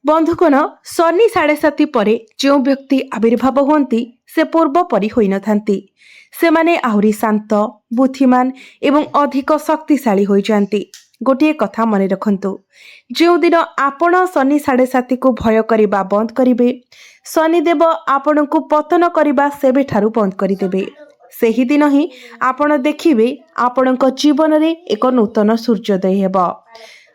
बंधुगण शनि 7:30 परे जो व्यक्ति आविर्भाव होती से पूर्व परी होई नथांती। सेमाने आहुरी शांत बुद्धिमान एवं अधिक शक्तिशाली होई जांती। गोटे कथा मन रखंतु, जो दिन आपण शनि 7:30 को भय करिबा बंद करिवे, शनिदेव आपण को पतन करिबा सेबे ठारू बंद करिदेबे। सेही दिन ही आपण देखिबे आपणक जीवन रे एक नूतन सूर्योदय हेबो।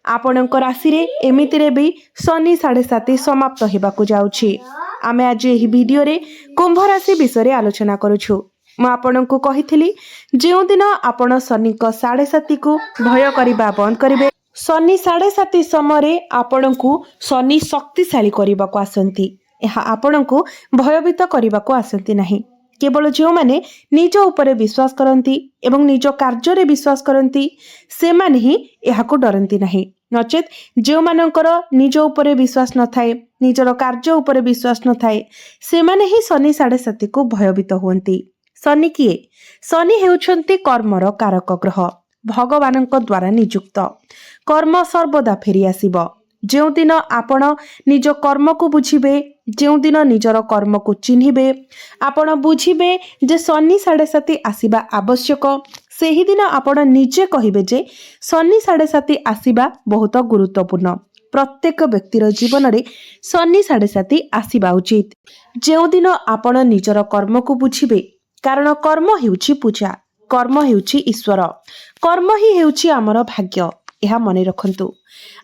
आपणक राशि रे एमितिरे भी शनि 7:30 समाप्त हेबाकु जाउछि। आमे आज एही वीडियो रे कुंभ राशि विषय रे आलोचना करूछु। मु आपणक कहिथिली जेउ दिन आपण शनि को 7:30 को भय करिबा बंद करिवे, शनि 7:30 समय रे आपणकु शनि शक्तिशाली करिबाकु आसंती। एहा आपणकु भयभीत करिबाकु आसंती नाही। केवल जो माने निज उपरे विश्वास करती एवं निज कार्य रे विश्वास करती से माने ही एहाकु डरती नहीं। नचेत जो मानकर निज उपरे विश्वास न थाए, निजर कार्य उपरे विश्वास न थाए, से माने ही शनि 7:30 को भयभीत हुअंती। शनि किए? शनि हेउछंती कर्मर कारक ग्रह, भगवानक द्वारा नियुक्त। कर्म सर्वदा फेरी आसीबो। जो दिन आपण निज कर्म को बुझिबे, जो दिन निजर कर्म को चिन्हिबे, आपण बुझिबे जे शनि 7:30 आसीबा आवश्यक, सेही दिन आपण निजे कहिबे जे शनि 7:30 आसीबा बहुत गुरुत्वपूर्ण। प्रत्येक व्यक्तिर जीवन रे शनि 7:30 आसीबा उचित। जो दिन आपण निजर कर्म को बुझिबे, कारण कर्म हेउछि पूजा, कर्म हेउछि ईश्वर, कर्म ही हेउछि आमर भाग्य। यह मने रखंतु।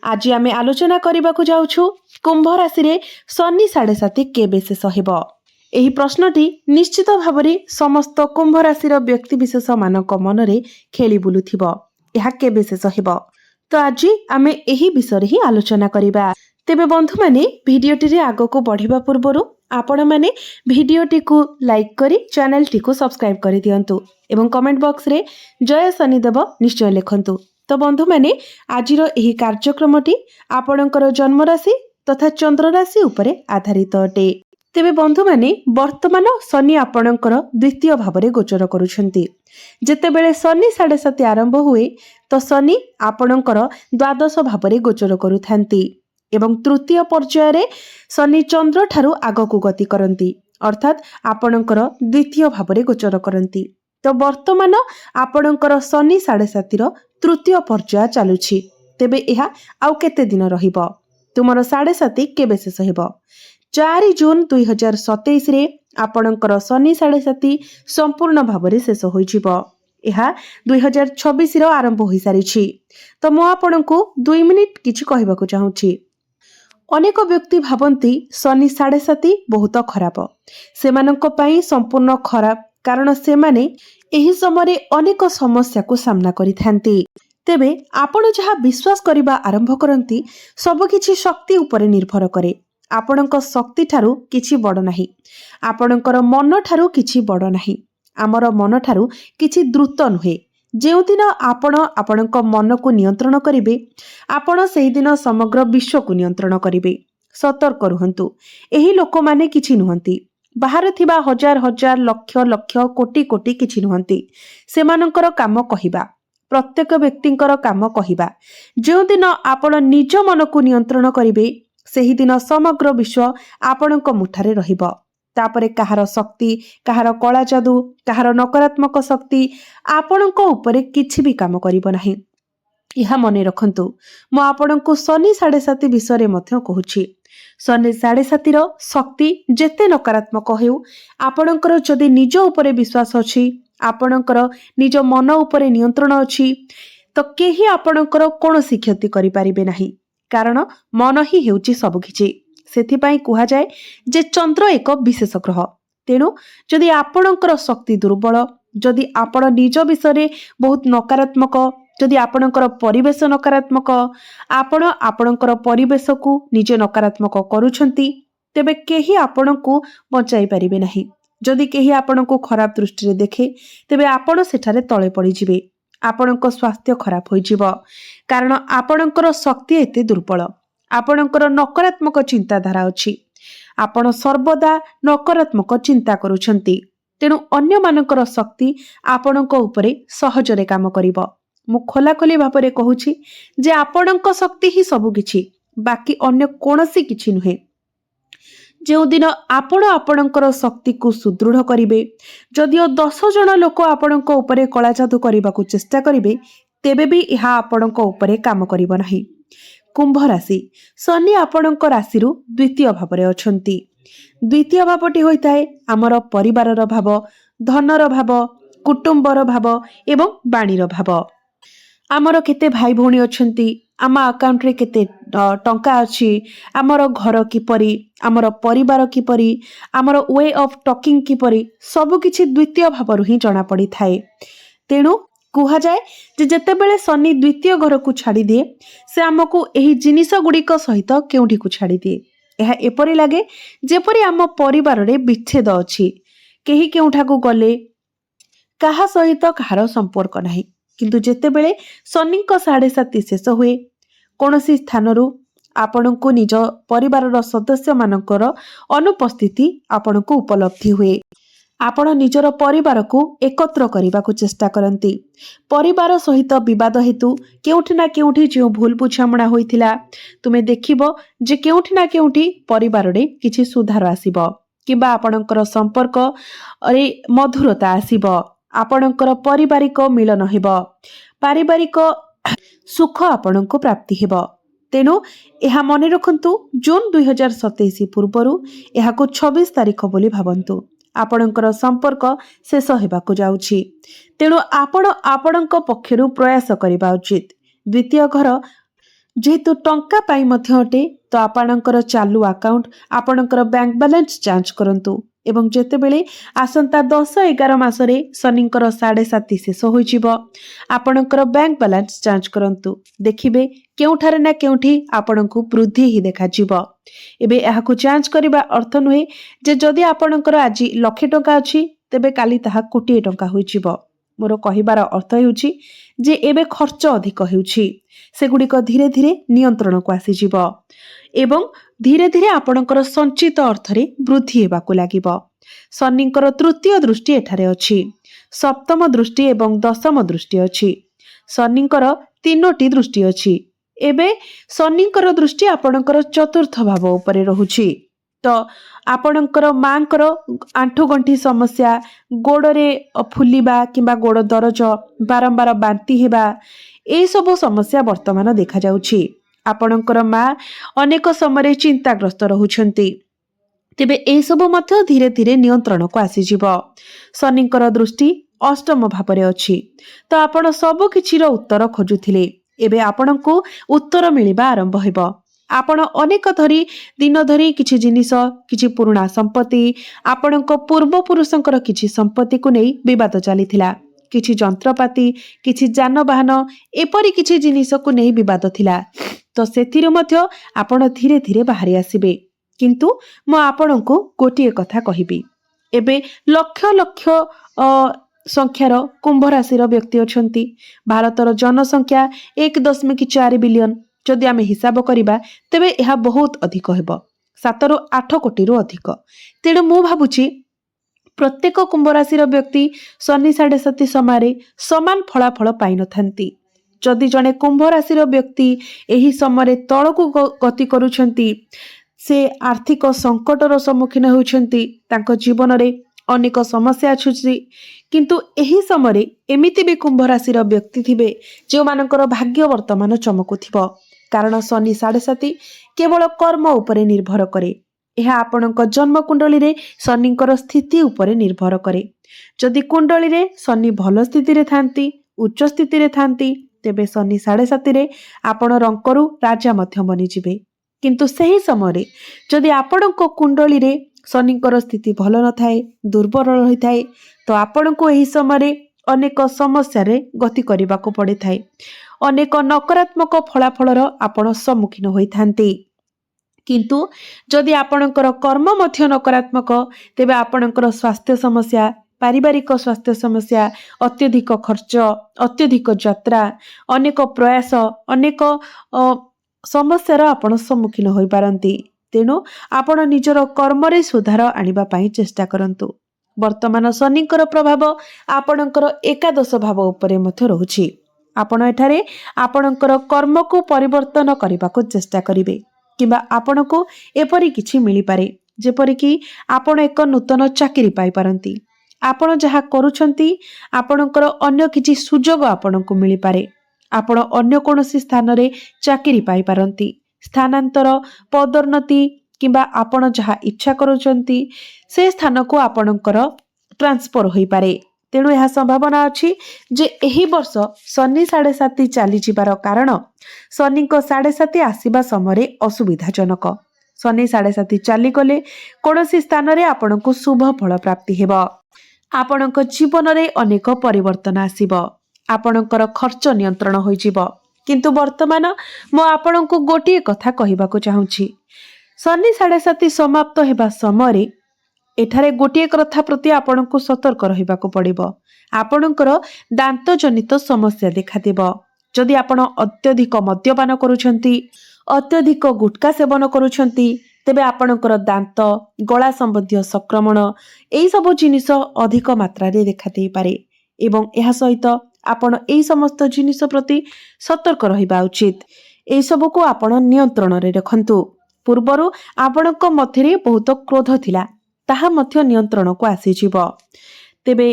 आज आमे आलोचना करबाकु जाउछु कुंभ राशि रे शनि 7:30 केबे शेष हेबो। एही प्रश्नटी निश्चित भावरे समस्त कुंभ राशि रो व्यक्ति विशेष मानक मन रे खेली बुलुथिबो। एहा केबे शेष हेबो, तो आज आमे एही विषय रे ही आलोचना करिबा। तेबे बंधु माने भिडियोटी रे आगो को बढ़िबा पूर्वरु आपण माने भिडियोटी को लाइक करी चैनल टी को सब्सक्राइब करि दियंतु एवं कमेंट बॉक्स रे जय शनिदेव निश्चय लिखंतु। तो बंधु माने आजिर एही कार्यक्रमटी आपणकर जन्म राशि तथा चंद्र राशि उपरे आधारित अटे। तेबे बंधु माने वर्तमान शनि आपणकर द्वितीय भावरे गोचर करूछंती। जेतेबेले शनि 7:30 आरंभ हुए तो शनि आपणकर द्वादश भावरे गोचर करूथांती एवं तृतीय पर्याय रे शनि चंद्र ठारू आगकु गति करंती, अर्थात आपणकर द्वितीय भावरे गोचर करंती। तो वर्तमान आपणकर शनि 7:30 रो तृतीय पर्याय चालुछि। तेबे एहा आउ केते दिन रहिबो? तुमर 7:30 केबे शेष हेबो? 4 जून 2027 रे आपणकर शनि 7:30 संपूर्ण भावरे शेष होइजिबो। एहा 2026 रो आरंभ होई सारिछि। तो मु आपणको 2 मिनिट किछि कहबाकू चाहूछि। अनेक व्यक्ति भाबंती शनि 7:30 बहुत खराब, सेमानंको पई संपूर्ण खराब, कारण सेमाने एही समय अनेक समस्या को सामना करिथांती। तेबे आपण जहा विश्वास करिबा आरंभ करंती सब किछि शक्ति उपरे निर्भर करे। आपणक शक्ति ठारू किछि बड़ नाही, आपणकर मन ठारू किछि बड़ नाही। आमर मन ठारू किछि द्रुत नुहे। जेउ दिन आपण आपणक मन को नियंत्रण करिवे, आपण सेही दिन समग्र विश्व को नियंत्रण करिवे। सतर्क रुहंतु। एही लोक माने किछि नुहंती, बाहर थिबा हजार हजार लक्ष लक्ष कोटि कोटि किछि नुहंती। सेमानंकर काम कहिबा, प्रत्येक व्यक्तिंकर काम कहिबा। जो दिन आपण निज मन को नियंत्रण करिवे, सेही दिन समग्र विश्व आपणक मुठारे रहिबो। तापरे कहार शक्ति, कहार कला जादू, कहार नकारात्मक शक्ति आपणक उपरे किछि भी काम करिबो नाही। यह मने रखंतु। मु आपणको शनि 7:30 विषय रे मध्य कहूछि। शनि 7:30 रो शक्ति जेते नकारात्मक हेउ, आपणकर जदि निज उपरे विश्वास अछि, आपणकर निज मन उपरे नियंत्रण अछि, तो केही आपणकर कोनोसी क्षति करि परिबे नाही, कारण मन ही हेउछि सब किछि। सेथि पई कुहा जाय जे चंद्र एक विशेष ग्रह। तेणु जदि आपणकर शक्ति दुर्बल, जदि आपण निज विषय रे बहुत नकारात्मक, जदि आपणकर परिवेश नकारात्मक, आपण आपणकर परिवेश को निजे नकारात्मक करूछंती, तेबे केही आपणको बचाई परिबे नाही। जदि केही आपणको खराब दृष्टि रे देखे, तेबे आपण सेठारे तळे पड़ी जिवे। आपणको स्वास्थ्य खराब होई जिवो, कारण आपणकर शक्ति एते दुर्बल। आपणकर नकारात्मक चिंताधारा अछि। आपण सर्वदा नकारात्मक चिंता करूछंती। तेणु अन्य मानकर शक्ति आपणको उपरे सहजरे काम करिवो। मु खोलाखोली भाବରେ कहुछि जे आपणक शक्ति ही सब किछि। बाकी अन्य कौनसी किछि नुहे। जो दिन आपण आपणकर शक्ति को सुदृढ़ करेंगे, जदिओ 10 जन लोक आपणक उपरे कला जादू करने को चेष्टा करेंगे, तेबे भी यह आपणक उपरे काम करिब नाही। कुंभ राशि, शनि आपणक राशि द्वितीय भाव में अछंती। द्वितीय भावटी होता है आमर परिवारर भाव, धनर भाव, कुटुंबर भाव एवं वाणीर भाव। आमर केते भाई भौणी अछंती, आम अकाउंट रे केते टंका अछि, आमर घर किपरि, आमर परिवार किपरि, आमर वे ऑफ टॉकिंग किपरि, सब किछि द्वितीय भावरु ही जणा पड़ी थाए। तेणु कुहा जाए जे जेतेबेले शनि द्वितीय घर को छाड़ी दिए, से आमको एही जिनिस गुड़िक सहित केउठी को छाड़ी दिए। यह एपरि लागे जेपरि आम परिवार रे विच्छेद अछि, केही केउठा को गले काहा सहित कहार संपर्क नाही। किंतु जेतेबेले शनिक 7.5 शेष हुए, कौनसी स्थानरू आपणको निज परिवारर सदस्य मानकर अनुपस्थिति आपणको उपलब्धि हुए। आपण निजर परिवार को एकत्र करने को चेष्टा करती। परिवार सहित विवाद हेतु केउठी ना केउठी जो भूल बुझामणा होइथिला, तुमे देखिबो जे केउठी ना केउठी परिवार रे किछि सुधार आसीबो, किबा आपणकर संपर्क रे मधुरता आसीबो, आपणकर पारिवारिक मिलन हेबो, पारिवारिक सुख आपणको प्राप्ति हेबो। तेणु यह मन रखंतु जून 2027 पूर्वरु यहाको 26 तारीख बोली भावंतु। आपणकर संपर्क शेष हेबाको जाउछि, तेणु आपण आपणक पक्षरु प्रयास करिबा उचित। द्वितीय घर जेहेतु टंका पाई मध्य अटे, तो आपणकर चालू अकाउंट, आपणकर बैंक बैलेंस जांच करंतु। एवं जेतेबेले आसंता 10-11 मासरे शनिंकर 7.5 शेष होइजिबो, आपणकर बैंक बैलेंस जांच करंतु। देखिबे केउठारे ना केउठी आपणको वृद्धि ही देखा जिवो। एबे एहाकु जांच करिबा अर्थ नुहे जे जदि आपणकर आज 1,00,000 टंका अछि, तेबे काली ताहा 1,00,00,000 टंका होइजिबो। मोर कहिबार अर्थ हेउछि जे एबे खर्च अधिक हेउछि, सेगुड़िक धीरे धीरे नियंत्रण को आसीजिबो एवं धीरे धीरे आपणकर संचित अर्थरे वृद्धि हेबाकु लागिबो। शनिंकर तृतीय दृष्टि एठारे अछि, सप्तम दृष्टि एवं दशम दृष्टि अछि। शनिंकर 3टी दृष्टि अछि। एबे शनिंकर दृष्टि आपणकर चतुर्थ भाव उपरे रहुछि। तो आपणकर मांकर आंठु गंठी समस्या, गोड़रे फुलिबा किंबा गोड़ दरज, बारंबार बांती हेबा, ए सब समस्या वर्तमान देखा जाउछि। आपणकर मां अनेक समय चिंताग्रस्त रहुछंती, तेबे ए सब मध्य धीरे धीरे नियंत्रण को आसीजिबो। शनिंकर दृष्टि अष्टम भाव में अछि, तो आपण सब किछिर उत्तर खोजुथिले, एबे आपणको उत्तर मिलिबा आरंभ हेबो। आपण अनेक दिन धरी किछि जिनिस, किछि पुराना संपत्ति, आपणको पूर्व पुरुषंकर किछि संपत्ति को नै विवाद चलीथिला, किछि जंत्रपाती, किछि जानवाहन, एपरि किछि जिनिस को नै विवाद थिला। तो सेथिरे मध्य आपण धीरे धीरे बाहरी आसीबे। किंतु मो आपणको गोटिए कथा कहिबी, एबे लक्ष लक्ष संख्यार कुंभ राशि व्यक्ति अछंती। भारतर जनसंख्या 1.4 बिलियन। जदि आमे हिसाब करिबा तेबे यह बहुत अधिक हेबो, 7 ରୁ 8 कोटी रु अधिक। तेणु मु भाबुछि प्रत्येक कुंभ राशि व्यक्ति शनि 7.5 समय समान फलाफल पाई नथांती। जदि जने कुंभ राशि व्यक्ति एही समय तळकु गति करूछंती, से आर्थिक संकटर सम्मुखीन होउछंती, तांको जीवन रे अनेक समस्या आछुछि। किंतु एही समय एमिति भी कुंभ राशि व्यक्ति थिबे जो मानकर भाग्य वर्तमान चमकुथिबो, कारण शनि 7.5 केवल कर्म उपरे निर्भर करे। यह आपणक जन्म कुंडली रे शनिंकर स्थिति उपरे निर्भर करे। जदि कुंडली रे शनि भल स्थिति रे थांती, उच्च स्थिति रे थांती, तेबे शनि 7.5 रे आपण रंकरू राजा मध्य बनी जिवे। किंतु सही समय जदि आपणक कुंडली रे शनिंकर स्थिति भल न थाए, दुर्बल रही थाए, तो आपणको एही समय अनेक समस्या रे गति करने को पड़े थाए। अनेक नकारात्मक फलाफलर आपण सम्मुखीन होई थांती। किंतु जदि आपणकर कर्म मध्य नकारात्मक, तेबे आपणकर स्वास्थ्य समस्या, पारिवारिक स्वास्थ्य समस्या, अत्यधिक खर्च, अत्यधिक यात्रा, अनेक प्रयास, अनेक समस्यार आपण सम्मुखीन होई पारंती। तेणु आपण निजर कर्म रे सुधार आनिबा पई चेष्टा करंतु। वर्तमान शनिंकर प्रभाव आपणकर एकादश भाव उपरे मध्य रहुछि। आपण एठारे आपणकर कर्म को परिवर्तन करने को चेष्टा करिवे। किंबा आपणको एपरी किछि मिली पारे जेपरिक आपण एक नूतन चाकरी पाई पारंती। आपण जहाँ करूछंती आपणकर अन्य किछि सुजोग आपणको मिली पारे। आपण अन्य कोनोसी स्थान रे चाकरी पाई पारंती। स्थानांतर पदोन्नति किंबा आपण जहाँ इच्छा करूछंती से स्थान को आपणकर ट्रांसफर होई पारे। तेणु यह संभावना अछि जे एही वर्ष शनि 7.5 चली जिबार कारण शनि को 7.5 आसीबा समय असुविधाजनक। शनि 7.5 चली गले कोनोसी स्थान रे आपणको शुभ फल प्राप्ति हेबो। आपणको जीवन रे अनेक परिवर्तन आसीबो। आपणकर खर्च नियंत्रण होई जिवो। किंतु वर्तमान मो आपणको गोटिए कथा कहिबाको चाहूछि। शनि 7.5 समाप्त हेबा समय एठारे गोटिए कथा प्रति आपणको सतर्क रहिबाको पड़िबो। आपणकर दांत जनित समस्या देखादेबो। जदि आपण अत्यधिक मद्यपान करूछंती, अत्यधिक गुटखा सेवन करूछंती, तेबे आपणकर दांत गला संबंधी संक्रमण एई सब जिनिस अधिक मात्रा रे देखा देई पारे एवं एहा सहित आपण एई समस्त जिनिस प्रति सतर्क रहिबा उचित। एई सब को आपण नियंत्रण रे रखंतु। पूर्वरु आपणक मध्यरे बहुत क्रोध थिला, ताहा मध्य नियंत्रण को आसी जिवो। तेबे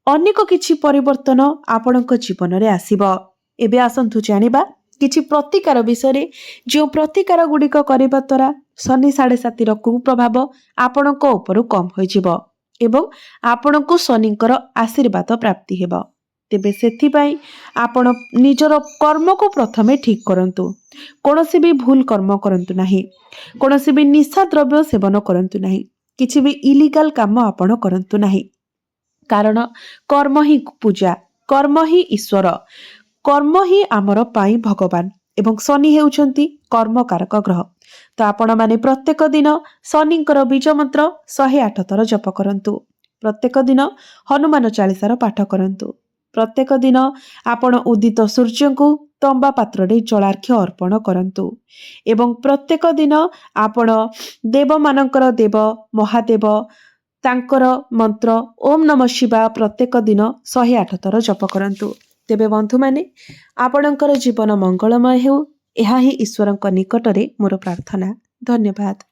अनेक किछि परिवर्तन आपणक जीवन रे आसीबो। एबे आसंतु जानिबा किछि प्रतिकार विषय जो प्रतिकार गुड़िक करबा द्वारा शनि 7.5 रो कुप्रभाव आपणक उपरु कम होई जिवो एवं आपणको शनिकर आशीर्वाद प्राप्ति हेबो। तेबे सेथि पई आपण निजर कर्म को प्रथमे ठीक करंतु। कोनोसी भी भूल कर्म करंतु नाही। कोनोसी भी निशा द्रव्य सेवन करंतु नाही। किछि भी इलीगल काम आपण करंतु नाही। कारण कर्म ही पूजा, कर्म ही ईश्वर, कर्म ही आमर पाई भगवान एवं शनि हेउछंती कर्मकारक ग्रह। तो आपण माने प्रत्येक दिन शनिଙ୍କର बीज मंत्र 108 थर जप करंतु। प्रत्येक दिन हनुमान चालीसार पाठ करंतु। प्रत्येक दिन आपण उदित सूर्य को तंबा पात्र रे जलार्घ्य अर्पण करंतु एवं प्रत्येक दिन आपण देव मानकर देव महादेव तांकर मंत्र ओम नमः शिवाय प्रत्येक दिन 108 थर जप करंतु। तेबे बंधु माने आपणकर जीवन मंगलमय हेउ, एहा ही ईश्वरଙ୍କ निकटरे मोर प्रार्थना। धन्यवाद।